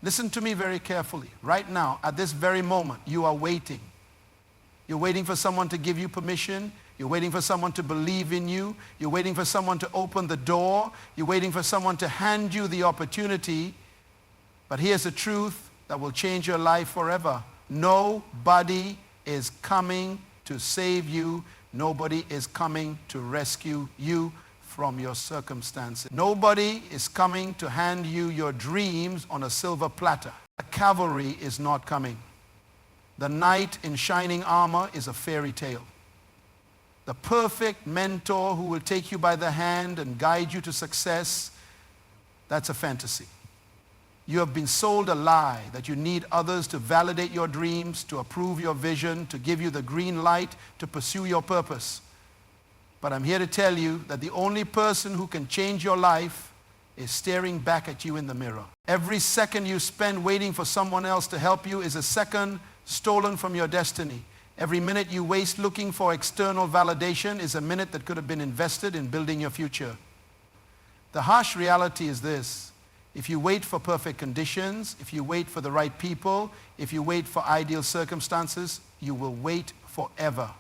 Listen to me very carefully. Right now, at this very moment, you are waiting. You're waiting for someone to give you permission. You're waiting for someone to believe in you. You're waiting for someone to open the door. You're waiting for someone to hand you the opportunity. But here's the truth that will change your life forever. Nobody is coming to save you. Nobody is coming to rescue you from your circumstances. Nobody is coming to hand you your dreams on a silver platter. The cavalry is not coming. The knight in shining armor is a fairy tale. The perfect mentor who will take you by the hand and guide you to success, that's a fantasy. You have been sold a lie that you need others to validate your dreams, to approve your vision, to give you the green light to pursue your purpose. But I'm here to tell you that the only person who can change your life is staring back at you in the mirror. Every second you spend waiting for someone else to help you is a second stolen from your destiny. Every minute you waste looking for external validation is a minute that could have been invested in building your future. The harsh reality is this: if you wait for perfect conditions, if you wait for the right people, if you wait for ideal circumstances, you will wait forever.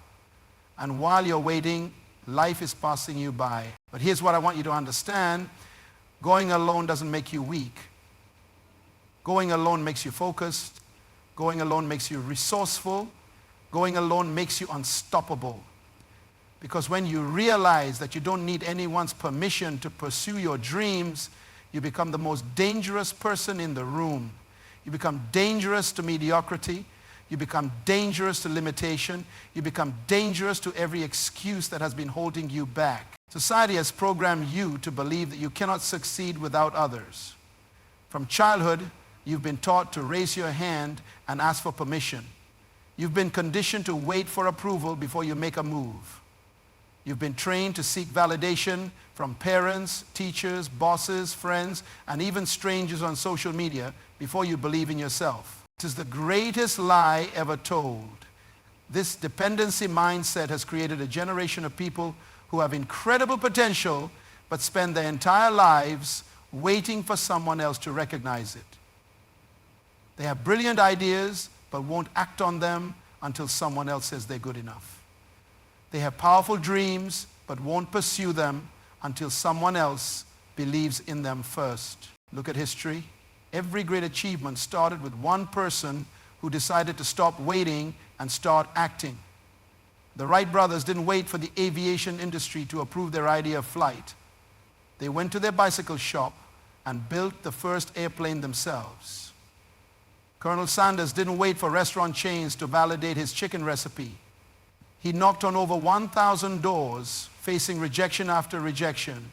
And while you're waiting, life is passing you by. But here's what I want you to understand. Going alone doesn't make you weak. Going alone makes you focused. Going alone makes you resourceful. Going alone makes you unstoppable. Because when you realize that you don't need anyone's permission to pursue your dreams, you become the most dangerous person in the room. You become dangerous to mediocrity. You become dangerous to limitation. You become dangerous to every excuse that has been holding you back. Society has programmed you to believe that you cannot succeed without others. From childhood, you've been taught to raise your hand and ask for permission. You've been conditioned to wait for approval before you make a move. You've been trained to seek validation from parents, teachers, bosses, friends, and even strangers on social media before you believe in yourself. This is the greatest lie ever told. This dependency mindset has created a generation of people who have incredible potential but spend their entire lives waiting for someone else to recognize it. They have brilliant ideas but won't act on them until someone else says they're good enough. They have powerful dreams but won't pursue them until someone else believes in them first. Look at history. Every great achievement started with one person who decided to stop waiting and start acting. The Wright brothers didn't wait for the aviation industry to approve their idea of flight. They went to their bicycle shop and built the first airplane themselves. Colonel Sanders didn't wait for restaurant chains to validate his chicken recipe. He knocked on over 1,000 doors, facing rejection after rejection,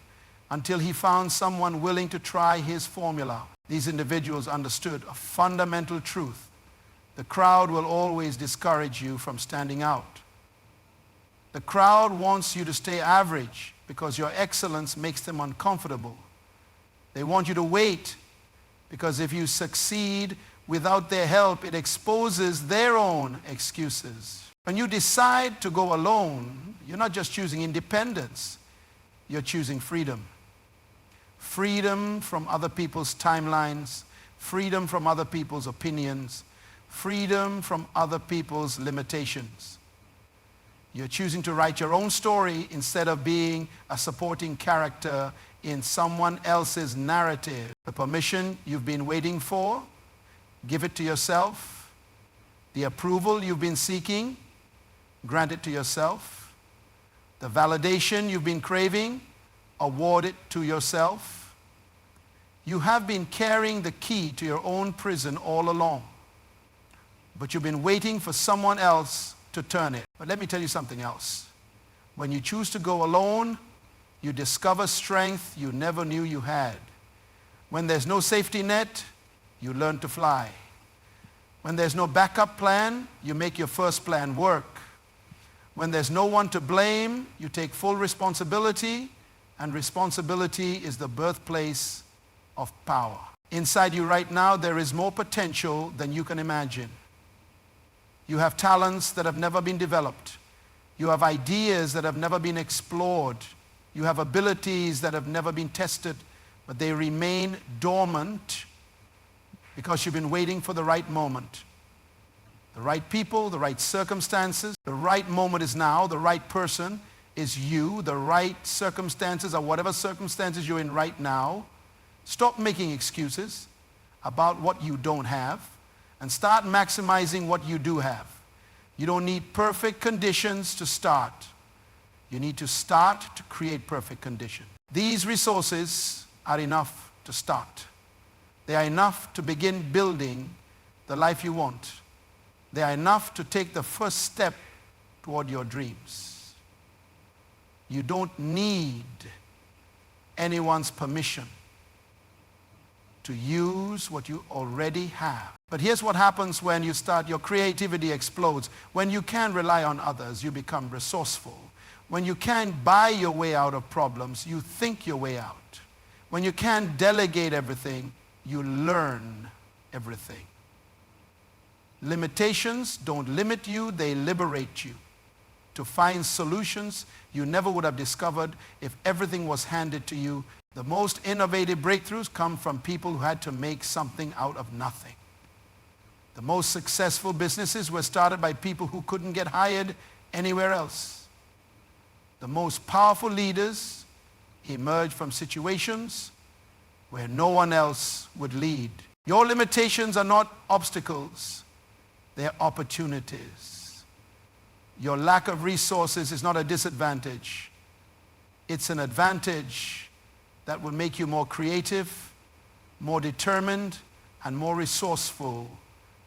until he found someone willing to try his formula. These individuals understood a fundamental truth. The crowd will always discourage you from standing out. The crowd wants you to stay average because your excellence makes them uncomfortable. They want you to wait because if you succeed without their help, it exposes their own excuses. When you decide to go alone, you're not just choosing independence, you're choosing freedom. Freedom from other people's timelines, freedom from other people's opinions, freedom from other people's limitations. You're choosing to write your own story instead of being a supporting character in someone else's narrative. The permission you've been waiting for, give it to yourself. The approval you've been seeking, grant it to yourself. The validation you've been craving, award it to yourself. You have been carrying the key to your own prison all along, but you've been waiting for someone else to turn it. But let me tell you something else. When you choose to go alone, you discover strength you never knew you had. When there's no safety net, you learn to fly. When there's no backup plan, you make your first plan work. When there's no one to blame, you take full responsibility, and responsibility is the birthplace of power. Inside you right now, there is more potential than you can imagine. You have talents that have never been developed. You have ideas that have never been explored. You have abilities that have never been tested, but they remain dormant because you've been waiting for the right moment. The right people, the right circumstances. The right moment is now. The right person is you. The right circumstances are whatever circumstances you're in right now. Stop making excuses about what you don't have and start maximizing what you do have. You don't need perfect conditions to start. You need to start to create perfect conditions. These resources are enough to start. They are enough to begin building the life you want. They are enough to take the first step toward your dreams. You don't need anyone's permission to use what you already have. But here's what happens when you start, your creativity explodes. When you can rely on others, you become resourceful. When you can't buy your way out of problems, you think your way out. When you can't delegate everything, you learn everything. Limitations don't limit you, they liberate you to find solutions you never would have discovered if everything was handed to you. The most innovative breakthroughs come from people who had to make something out of nothing. The most successful businesses were started by people who couldn't get hired anywhere else. The most powerful leaders emerge from situations where no one else would lead. Your limitations are not obstacles, they're opportunities. Your lack of resources is not a disadvantage. It's an advantage that will make you more creative, more determined, and more resourceful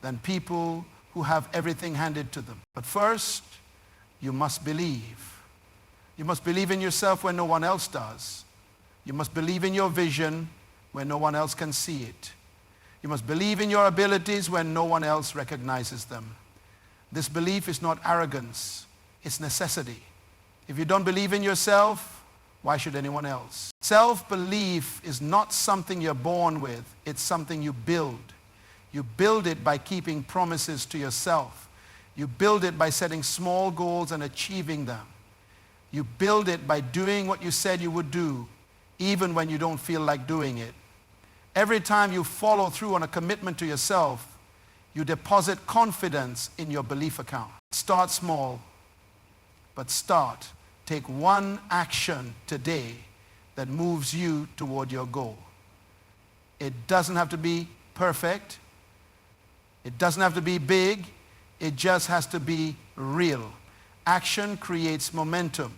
than people who have everything handed to them. But first, you must believe. You must believe in yourself when no one else does. You must believe in your vision when no one else can see it. You must believe in your abilities when no one else recognizes them. This belief is not arrogance, it's necessity. If you don't believe in yourself, why should anyone else? Self-belief is not something you're born with, it's something you build. You build it by keeping promises to yourself. You build it by setting small goals and achieving them. You build it by doing what you said you would do, even when you don't feel like doing it. Every time you follow through on a commitment to yourself, you deposit confidence in your belief account. Start small, but start. Take one action today that moves you toward your goal. It doesn't have to be perfect. It doesn't have to be big. It just has to be real. Action creates momentum,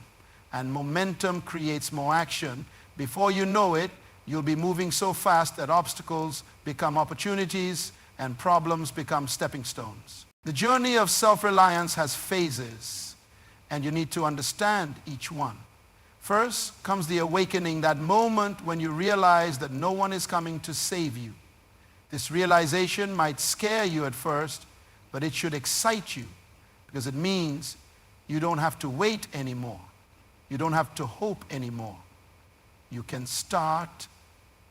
and momentum creates more action. Before you know it, you'll be moving so fast that obstacles become opportunities and problems become stepping stones. The journey of self-reliance has phases, and you need to understand each one. First comes the awakening, that moment when you realize that no one is coming to save you. This realization might scare you at first, but it should excite you because it means you don't have to wait anymore. You don't have to hope anymore. You can start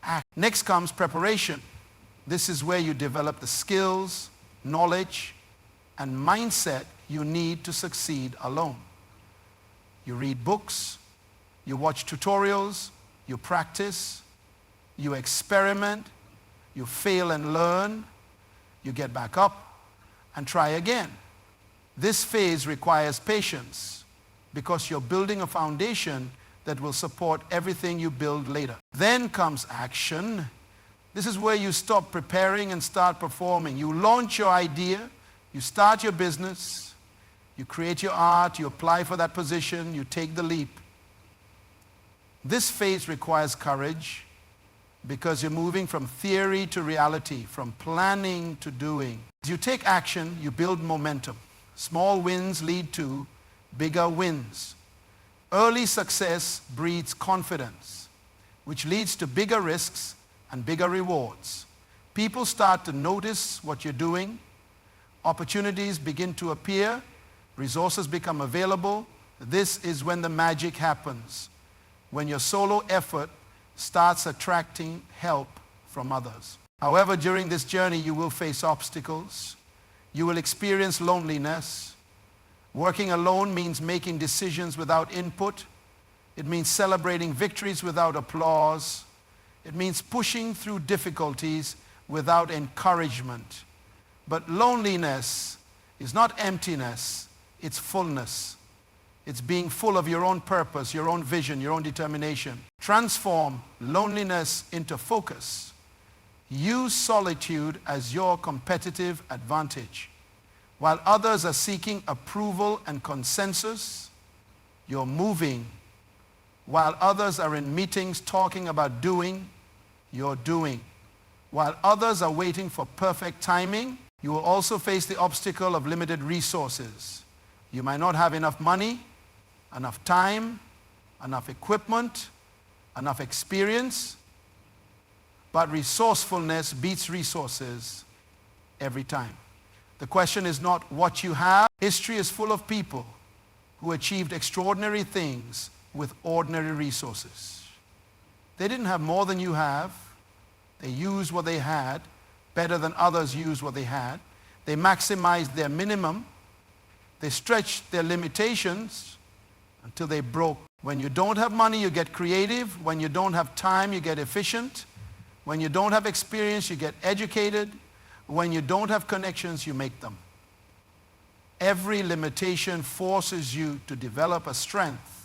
act. Next comes preparation. This is where you develop the skills, knowledge, and mindset you need to succeed alone. You read books, you watch tutorials, you practice, you experiment, you fail and learn, you get back up and try again. This phase requires patience because you're building a foundation that will support everything you build later. Then comes action. This is where you stop preparing and start performing. You launch your idea, you start your business, you create your art, you apply for that position, you take the leap. This phase requires courage because you're moving from theory to reality, from planning to doing. As you take action, you build momentum. Small wins lead to bigger wins. Early success breeds confidence, which leads to bigger risks and bigger rewards. People start to notice what you're doing. Opportunities begin to appear. Resources become available. This is when the magic happens, when your solo effort starts attracting help from others. However, during this journey, you will face obstacles. You will experience loneliness. Working alone means making decisions without input. It means celebrating victories without applause. It means pushing through difficulties without encouragement. But loneliness is not emptiness, it's fullness. It's being full of your own purpose, your own vision, your own determination. Transform loneliness into focus. Use solitude as your competitive advantage. While others are seeking approval and consensus, you're moving. While others are in meetings talking about doing, you're doing. While others are waiting for perfect timing, you will also face the obstacle of limited resources. You might not have enough money, enough time, enough equipment, enough experience, but resourcefulness beats resources every time. The question is not what you have. History is full of people who achieved extraordinary things with ordinary resources. They didn't have more than you have. They used what they had better than others used what they had. They maximized their minimum. They stretched their limitations until they broke. When you don't have money, you get creative. When you don't have time, you get efficient. When you don't have experience, you get educated. When you don't have connections, you make them. Every limitation forces you to develop a strength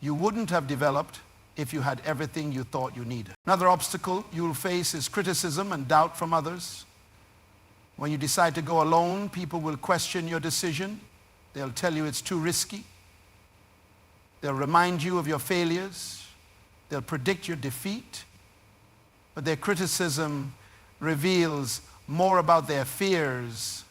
you wouldn't have developed if you had everything you thought you needed. Another obstacle you'll face is criticism and doubt from others. When you decide to go alone, people will question your decision. They'll tell you it's too risky. They'll remind you of your failures. They'll predict your defeat. But their criticism reveals more about their fears.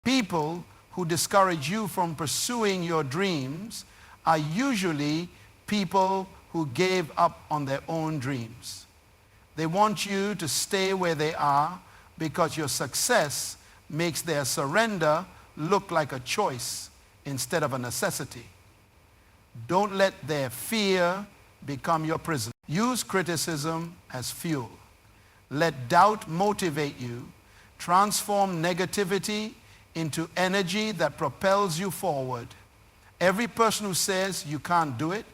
People who discourage you from pursuing your dreams are usually people who gave up on their own dreams. They want you to stay where they are because your success makes their surrender look like a choice instead of a necessity. Don't let their fear become your prison. Use criticism as fuel. Let doubt motivate you. Transform negativity into energy that propels you forward. Every person who says you can't do it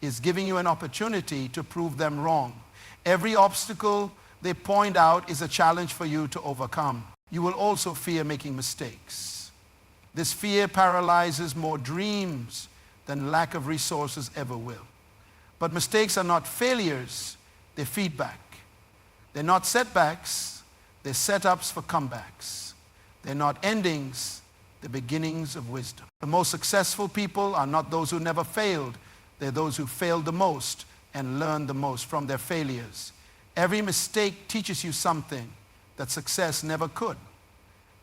is giving you an opportunity to prove them wrong. Every obstacle they point out is a challenge for you to overcome. You will also fear making mistakes. This fear paralyzes more dreams than lack of resources ever will. But mistakes are not failures, they're feedback. They're not setbacks, they're setups for comebacks. They're not endings, they're beginnings of wisdom. The most successful people are not those who never failed, they're those who failed the most and learned the most from their failures. Every mistake teaches you something that success never could.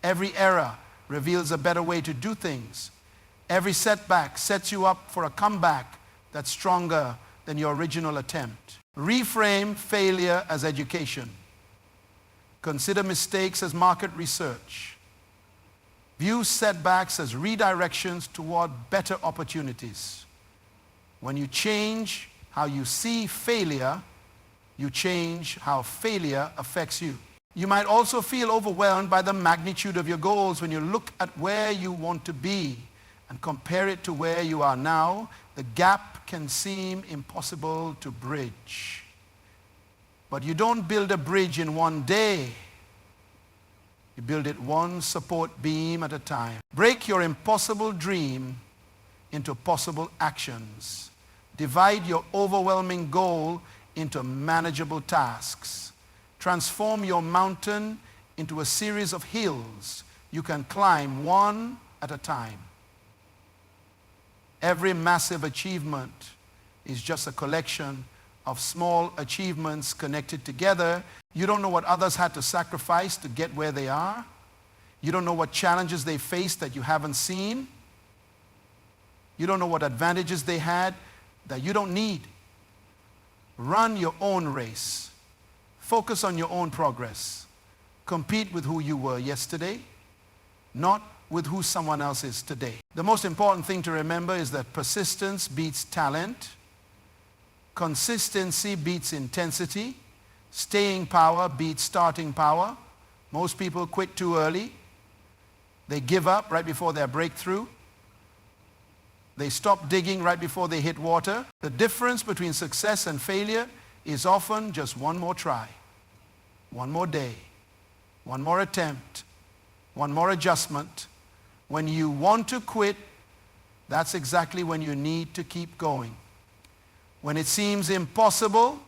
Every error reveals a better way to do things. Every setback sets you up for a comeback that's stronger than your original attempt. Reframe failure as education. Consider mistakes as market research. View setbacks as redirections toward better opportunities. When you change how you see failure, you change how failure affects you. You might also feel overwhelmed by the magnitude of your goals when you look at where you want to be and compare it to where you are now. The gap can seem impossible to bridge. But you don't build a bridge in one day. You build it one support beam at a time. Break your impossible dream into possible actions. Divide your overwhelming goal into manageable tasks. Transform your mountain into a series of hills you can climb one at a time. Every massive achievement is just a collection of small achievements connected together. You don't know what others had to sacrifice to get where they are. You don't know what challenges they faced that you haven't seen. You don't know what advantages they had that you don't need. Run your own race. Focus on your own progress. Compete with who you were yesterday, not with who someone else is today. The most important thing to remember is that persistence beats talent. Consistency beats intensity. Staying power beats starting power. Most people quit too early. They give up right before their breakthrough. They stop digging right before they hit water. The difference between success and failure is often just one more try. one more day, one more attempt, one more adjustment. When you want to quit, that's exactly when you need to keep going. When it seems impossible,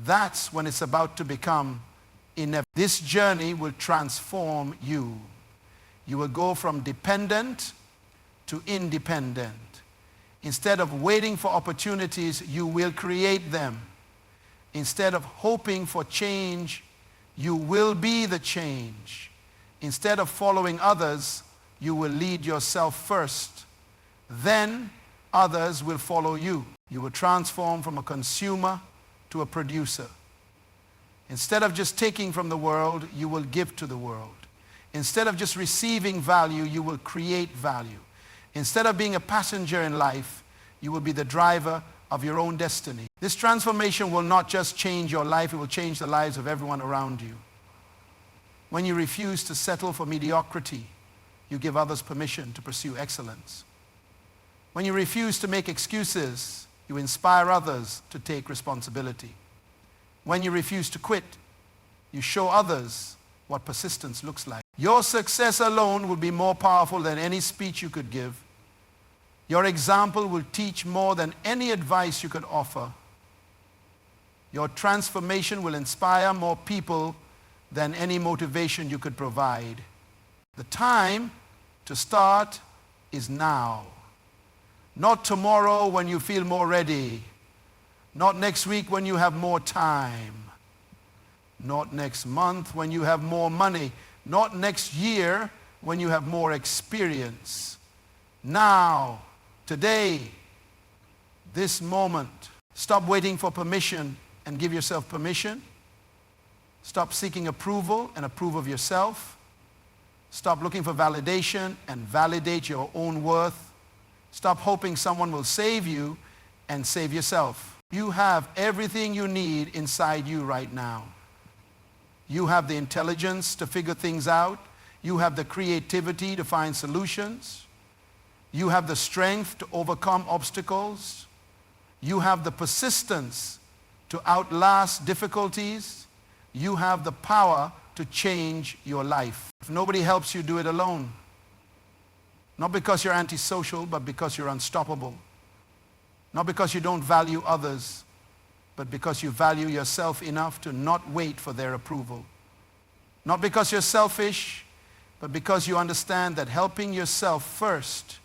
that's when it's about to become inevitable. This journey will transform you. You will go from dependent to independent. Instead of waiting for opportunities, you will create them. Instead of hoping for change, you will be the change. Instead of following others, you will lead yourself first. Then others will follow you. You will transform from a consumer to a producer. Instead of just taking from the world, you will give to the world. Instead of just receiving value, you will create value. Instead of being a passenger in life, you will be the driver of your own destiny. This transformation will not just change your life, it will change the lives of everyone around you. When you refuse to settle for mediocrity, you give others permission to pursue excellence. When you refuse to make excuses, you inspire others to take responsibility. When you refuse to quit, you show others what persistence looks like. Your success alone will be more powerful than any speech you could give. Your example will teach more than any advice you could offer. Your transformation will inspire more people than any motivation you could provide. The time to start is now. Not tomorrow when you feel more ready. Not next week when you have more time. Not next month when you have more money. Not next year when you have more experience. Now, today, this moment. Stop waiting for permission and give yourself permission. Stop seeking approval and approve of yourself. Stop looking for validation and validate your own worth. Stop hoping someone will save you and save yourself. You have everything you need inside you right now. You have the intelligence to figure things out. You have the creativity to find solutions. You have the strength to overcome obstacles. You have the persistence to outlast difficulties. You have the power to change your life. If nobody helps you, do it alone. Not because you're antisocial, but because you're unstoppable. Not because you don't value others, but because you value yourself enough to not wait for their approval. Not because you're selfish, but because you understand that helping yourself first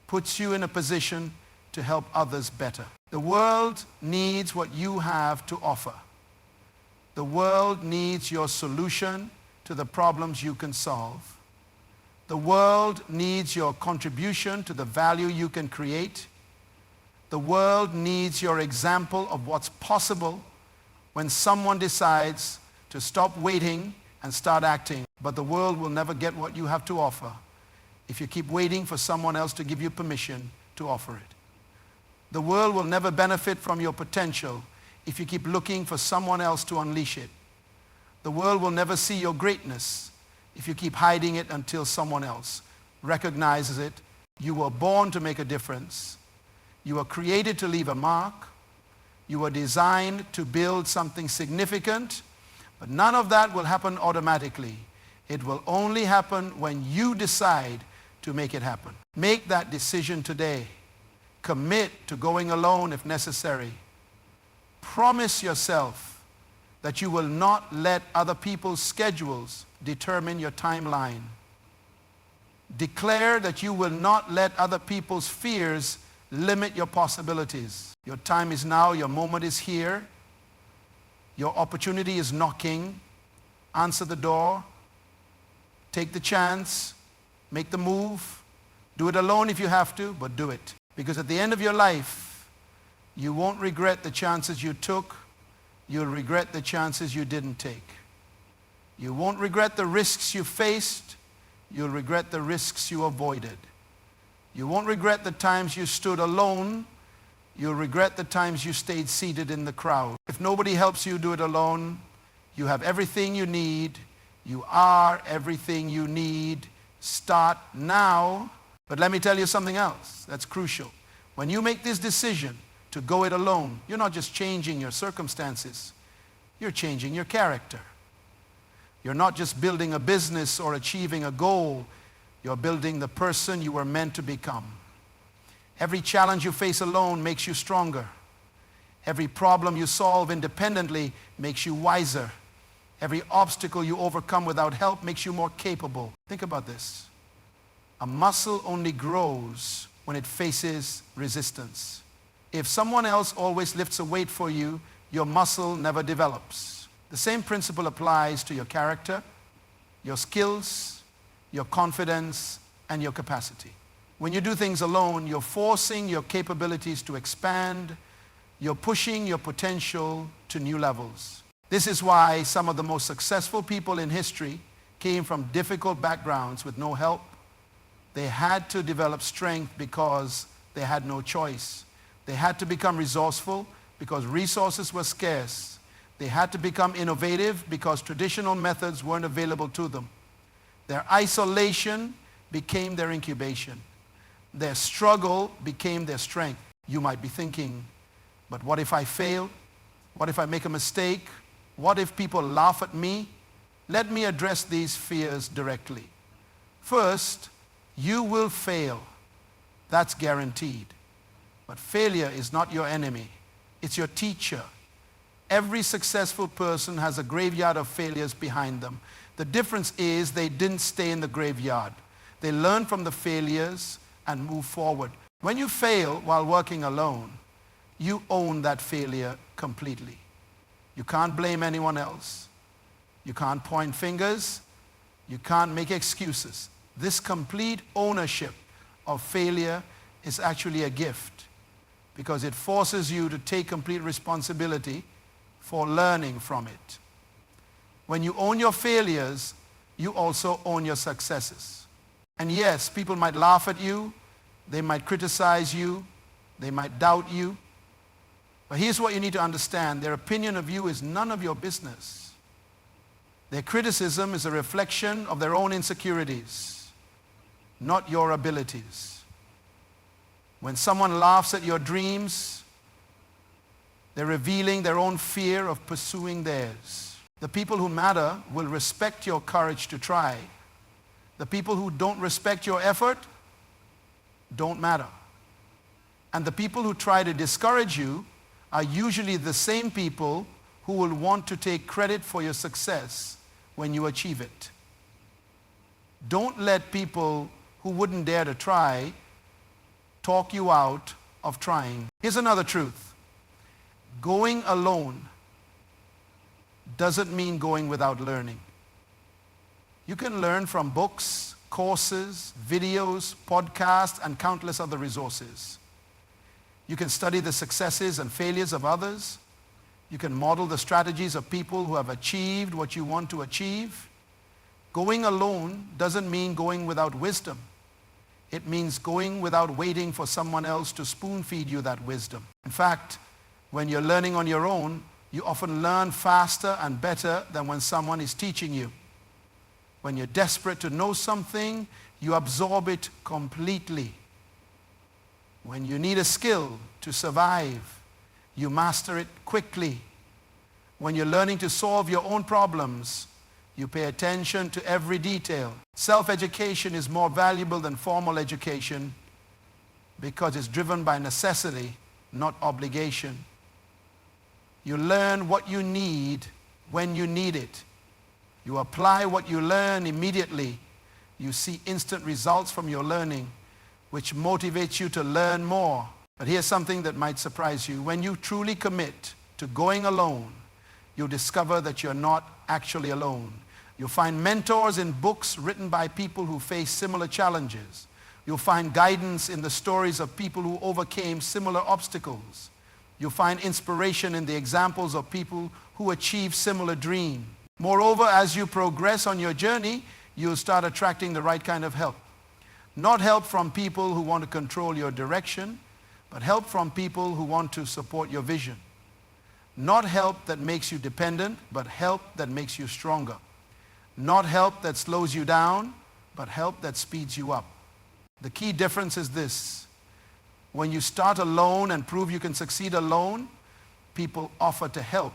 puts you in a position to help others better. The world needs what you have to offer. The world needs your solution to the problems you can solve. The world needs your contribution to the value you can create. The world needs your example of what's possible when someone decides to stop waiting and start acting. But the world will never get what you have to offer if you keep waiting for someone else to give you permission to offer it. The world will never benefit from your potential if you keep looking for someone else to unleash it. The world will never see your greatness if you keep hiding it until someone else recognizes it. You were born to make a difference. You were created to leave a mark. You were designed to build something significant, but none of that will happen automatically. It will only happen when you decide to make it happen. Make that decision today. Commit to going alone if necessary. Promise yourself that you will not let other people's schedules determine your timeline. Declare that you will not let other people's fears limit your possibilities. Your time is now, your moment is here. Your opportunity is knocking. Answer the door. Take the chance. Make the move. Do it alone if you have to, but do it. Because at the end of your life, you won't regret the chances you took. You'll regret the chances you didn't take. You won't regret the risks you faced. You'll regret the risks you avoided. You won't regret the times you stood alone. You'll regret the times you stayed seated in the crowd. If nobody helps you do it alone, you have everything you need. You are everything you need. Start now. But let me tell you something else that's crucial. When you make this decision to go it alone, you're not just changing your circumstances. You're changing your character. You're not just building a business or achieving a goal. You're building the person you were meant to become. Every challenge you face alone makes you stronger. Every problem you solve independently makes you wiser. Every obstacle you overcome without help makes you more capable. Think about this. A muscle only grows when it faces resistance. If someone else always lifts a weight for you, your muscle never develops. The same principle applies to your character, your skills, your confidence, and your capacity. When you do things alone, you're forcing your capabilities to expand. You're pushing your potential to new levels. This is why some of the most successful people in history came from difficult backgrounds with no help. They had to develop strength because they had no choice. They had to become resourceful because resources were scarce. They had to become innovative because traditional methods weren't available to them. Their isolation became their incubation. Their struggle became their strength. You might be thinking, but what if I fail? What if I make a mistake? What if people laugh at me? Let me address these fears directly. First, you will fail. That's guaranteed. But failure is not your enemy. It's your teacher. Every successful person has a graveyard of failures behind them. The difference is they didn't stay in the graveyard. They learned from the failures and move forward. When you fail while working alone, you own that failure completely. You can't blame anyone else. You can't point fingers. You can't make excuses. This complete ownership of failure is actually a gift because it forces you to take complete responsibility for learning from it. When you own your failures, you also own your successes. And yes, people might laugh at you, they might criticize you, they might doubt you. But here's what you need to understand. Their opinion of you is none of your business. Their criticism is a reflection of their own insecurities, not your abilities. When someone laughs at your dreams, they're revealing their own fear of pursuing theirs. The people who matter will respect your courage to try. The people who don't respect your effort don't matter. And the people who try to discourage you are usually the same people who will want to take credit for your success when you achieve it. Don't let people who wouldn't dare to try talk you out of trying. Here's another truth. Going alone doesn't mean going without learning. You can learn from books, courses, videos, podcasts, and countless other resources. You can study the successes and failures of others. You can model the strategies of people who have achieved what you want to achieve. Going alone doesn't mean going without wisdom. It means going without waiting for someone else to spoon-feed you that wisdom. In fact, when you're learning on your own, you often learn faster and better than when someone is teaching you. When you're desperate to know something, you absorb it completely. When you need a skill to survive, you master it quickly. When you're learning to solve your own problems, you pay attention to every detail. Self-education is more valuable than formal education because it's driven by necessity, not obligation. You learn what you need when you need it. You apply what you learn immediately. You see instant results from your learning, which motivates you to learn more. But here's something that might surprise you. When you truly commit to going alone, you'll discover that you're not actually alone. You'll find mentors in books written by people who face similar challenges. You'll find guidance in the stories of people who overcame similar obstacles. You'll find inspiration in the examples of people who achieved similar dreams. Moreover, as you progress on your journey, you'll start attracting the right kind of help. Not help from people who want to control your direction, but help from people who want to support your vision. Not help that makes you dependent, but help that makes you stronger. Not help that slows you down, but help that speeds you up. The key difference is this. When you start alone and prove you can succeed alone, people offer to help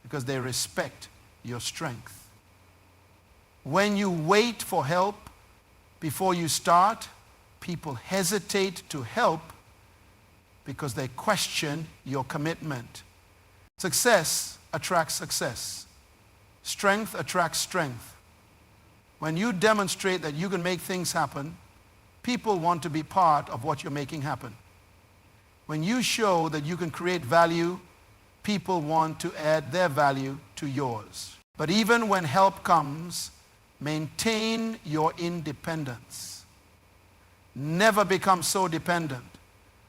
because they respect your strength. When you wait for help before you start, people hesitate to help because they question your commitment. Success attracts success. Strength attracts strength. When you demonstrate that you can make things happen, people want to be part of what you're making happen. When you show that you can create value, people want to add their value to yours. But even when help comes, maintain your independence. Never become so dependent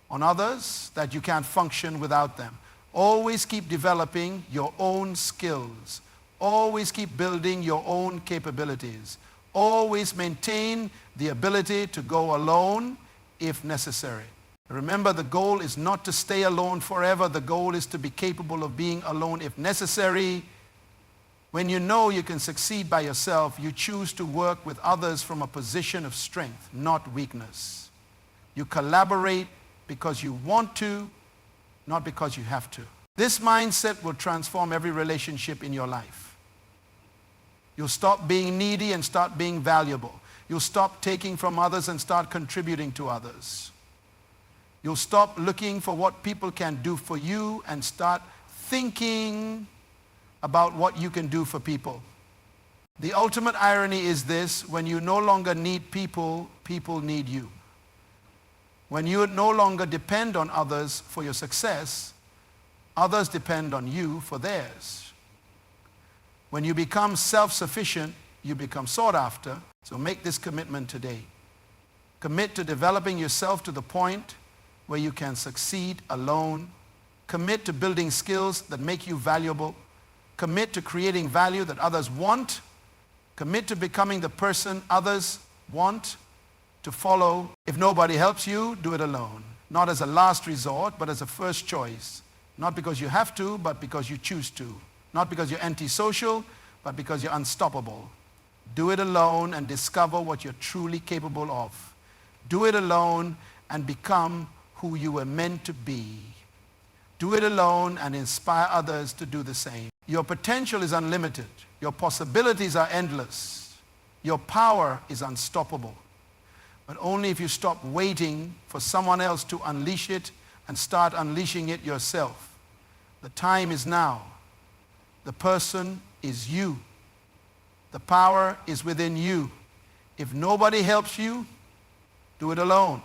on others that you can't function without them. Always keep developing your own skills. Always keep building your own capabilities. Always maintain the ability to go alone if necessary. Remember, the goal is not to stay alone forever. The goal is to be capable of being alone if necessary. When you know you can succeed by yourself, you choose to work with others from a position of strength, not weakness. You collaborate because you want to, not because you have to. This mindset will transform every relationship in your life. You'll stop being needy and start being valuable. You'll stop taking from others and start contributing to others. You'll stop looking for what people can do for you and start thinking about what you can do for people. The ultimate irony is this: when you no longer need people, people need you. When you no longer depend on others for your success, others depend on you for theirs. When you become self-sufficient, you become sought after. So make this commitment today. Commit to developing yourself to the point where you can succeed alone. Commit to building skills that make you valuable. Commit to creating value that others want. Commit to becoming the person others want to follow. If nobody helps you, do it alone. Not as a last resort, but as a first choice. Not because you have to, but because you choose to. Not because you're antisocial, but because you're unstoppable. Do it alone and discover what you're truly capable of. Do it alone and become who you were meant to be. Do it alone and inspire others to do the same. Your potential is unlimited. Your possibilities are endless. Your power is unstoppable. But only if you stop waiting for someone else to unleash it and start unleashing it yourself. The time is now. The person is you. The power is within you. If nobody helps you, do it alone.